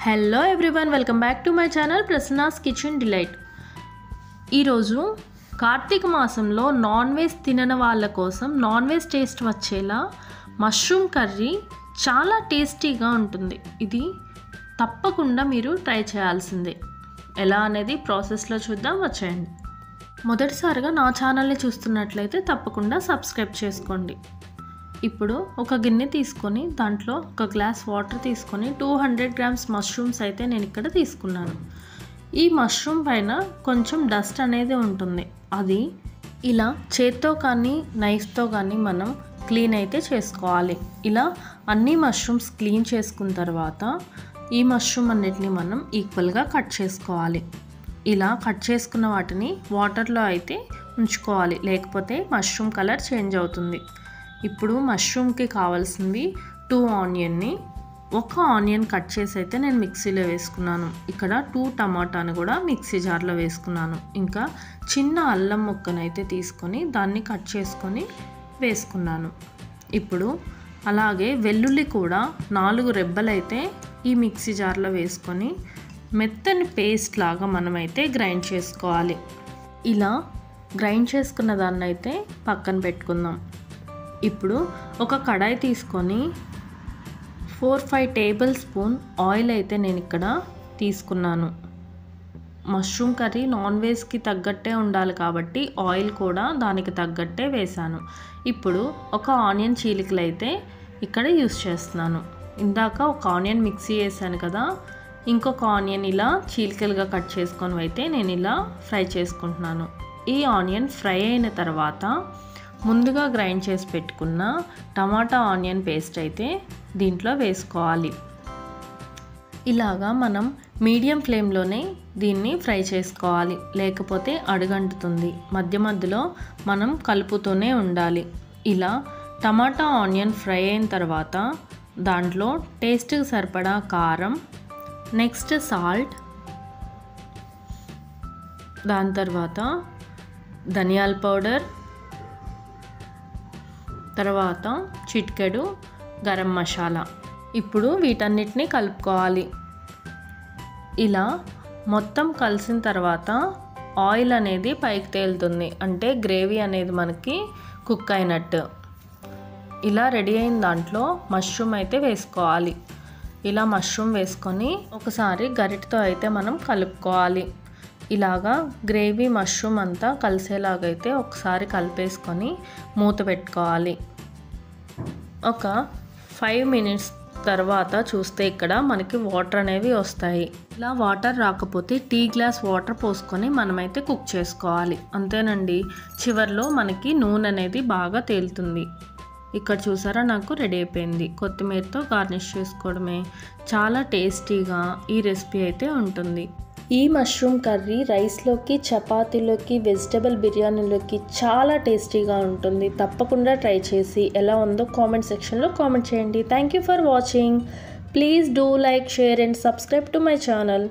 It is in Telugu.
Hello everyone, welcome back to my channel Prasanna's kitchen delight. ఈరోజు కార్తీక మాసంలో నాన్ వెజ్ తినని వాళ్ళ కోసం నాన్ వెజ్ టేస్ట్ వచ్చేలా మష్రూమ్ కర్రీ చాలా టేస్టీగా ఉంటుంది. ఇది తప్పకుండా మీరు ట్రై చేయాల్సిందే. ఎలా అనేది ప్రాసెస్లో చూద్దాం, వచ్చేయండి. మొదటిసారిగా నా ఛానల్ని చూస్తున్నట్లయితే తప్పకుండా సబ్స్క్రైబ్ చేసుకోండి. ఇప్పుడు ఒక గిన్నె తీసుకొని దాంట్లో ఒక గ్లాస్ వాటర్ తీసుకొని 200 గ్రామ్స్ మష్రూమ్స్ అయితే నేను ఇక్కడ తీసుకున్నాను. ఈ మష్రూమ్ పైన కొంచెం డస్ట్ అనేది ఉంటుంది. అది ఇలా చేత్తో కానీ నైఫ్తో కానీ మనం క్లీన్ అయితే చేసుకోవాలి. ఇలా అన్ని మష్రూమ్స్ క్లీన్ చేసుకున్న తర్వాత ఈ మష్రూమ్ అన్నిటిని మనం ఈక్వల్గా కట్ చేసుకోవాలి. ఇలా కట్ చేసుకున్న వాటిని వాటర్లో అయితే ఉంచుకోవాలి, లేకపోతే మష్రూమ్ కలర్ చేంజ్ అవుతుంది. ఇప్పుడు మష్రూమ్కి కావాల్సింది 2 ఆనియన్ని, ఒక ఆనియన్ కట్ చేసి అయితే నేను మిక్సీలో వేసుకున్నాను. ఇక్కడ 2 టమాటాను కూడా మిక్సీ జార్లో వేసుకున్నాను. ఇంకా చిన్న అల్లం ముక్కను అయితే తీసుకొని దాన్ని కట్ చేసుకొని వేసుకున్నాను. ఇప్పుడు అలాగే వెల్లుల్లి కూడా 4 రెబ్బలు అయితే ఈ మిక్సీ జార్లో వేసుకొని మెత్తని పేస్ట్ లాగా మనమైతే గ్రైండ్ చేసుకోవాలి. ఇలా గ్రైండ్ చేసుకున్న దాన్ని అయితే పక్కన పెట్టుకుందాం. ఇప్పుడు ఒక కడాయి తీసుకొని 4-5 టేబుల్ స్పూన్ ఆయిల్ అయితే నేను ఇక్కడ తీసుకున్నాను. మష్రూమ్ కర్రీ నాన్ వెజ్కి తగ్గట్టే ఉండాలి కాబట్టి ఆయిల్ కూడా దానికి తగ్గట్టే వేసాను. ఇప్పుడు ఒక ఆనియన్ చీలికలు అయితే ఇక్కడ యూస్ చేస్తున్నాను. ఇందాక ఒక ఆనియన్ మిక్సీ వేసాను కదా, ఇంకొక ఆనియన్ ఇలా చీలికలుగా కట్ చేసుకొని అయితే నేను ఇలా ఫ్రై చేసుకుంటున్నాను. ఈ ఆనియన్ ఫ్రై అయిన తర్వాత ముందుగా గ్రైండ్ చేసి పెట్టుకున్న టమాటా ఆనియన్ పేస్ట్ అయితే దీంట్లో వేసుకోవాలి. ఇలాగా మనం మీడియం ఫ్లేమ్లోనే దీన్ని ఫ్రై చేసుకోవాలి, లేకపోతే అడుగంటుతుంది. మధ్య మధ్యలో మనం కలుపుతూనే ఉండాలి. ఇలా టమాటా ఆనియన్ ఫ్రై అయిన తర్వాత దాంట్లో టేస్ట్కి సరిపడా కారం, నెక్స్ట్ సాల్ట్, దాని తర్వాత ధనియాల పౌడర్, తర్వాత చిటికెడు గరం మసాలా. ఇప్పుడు వీటన్నిటిని కలుపుకోవాలి. ఇలా మొత్తం కలిసిన తర్వాత ఆయిల్ అనేది పైకి తేలుతుంది, అంటే గ్రేవీ అనేది మనకి కుక్ అయినట్టు. ఇలా రెడీ అయిన దాంట్లో మష్రూమ్ అయితే వేసుకోవాలి. ఇలా మష్రూమ్ వేసుకొని ఒకసారి గరిటతో అయితే మనం కలుపుకోవాలి. ఇలాగా గ్రేవీ మష్రూమ్ అంతా కలిసేలాగైతే ఒకసారి కలిపేసుకొని మూత పెట్టుకోవాలి. ఒక 5 మినిట్స్ తర్వాత చూస్తే ఇక్కడ మనకి వాటర్ అనేవి వస్తాయి. ఇలా వాటర్ రాకపోతే టీ గ్లాస్ వాటర్ పోసుకొని మనమైతే కుక్ చేసుకోవాలి. అంతేనండి, చివర్లో మనకి నూనె అనేది బాగా తేలుతుంది. ఇక్కడ చూసారా, నాకు రెడీ అయిపోయింది. కొత్తిమీరతో గార్నిష్ చేసుకోవడమే. చాలా టేస్టీగా ఈ రెసిపీ అయితే ఉంటుంది. ఈ మష్రూమ్ కర్రీ రైస్లోకి, చపాతీలోకి, వెజిటబుల్ బిర్యానీలోకి చాలా టేస్టీగా ఉంటుంది. తప్పకుండా ట్రై చేసి ఎలా ఉందో కామెంట్ సెక్షన్లో కామెంట్ చేయండి. Thank you for watching. Please do like, share and subscribe to my channel.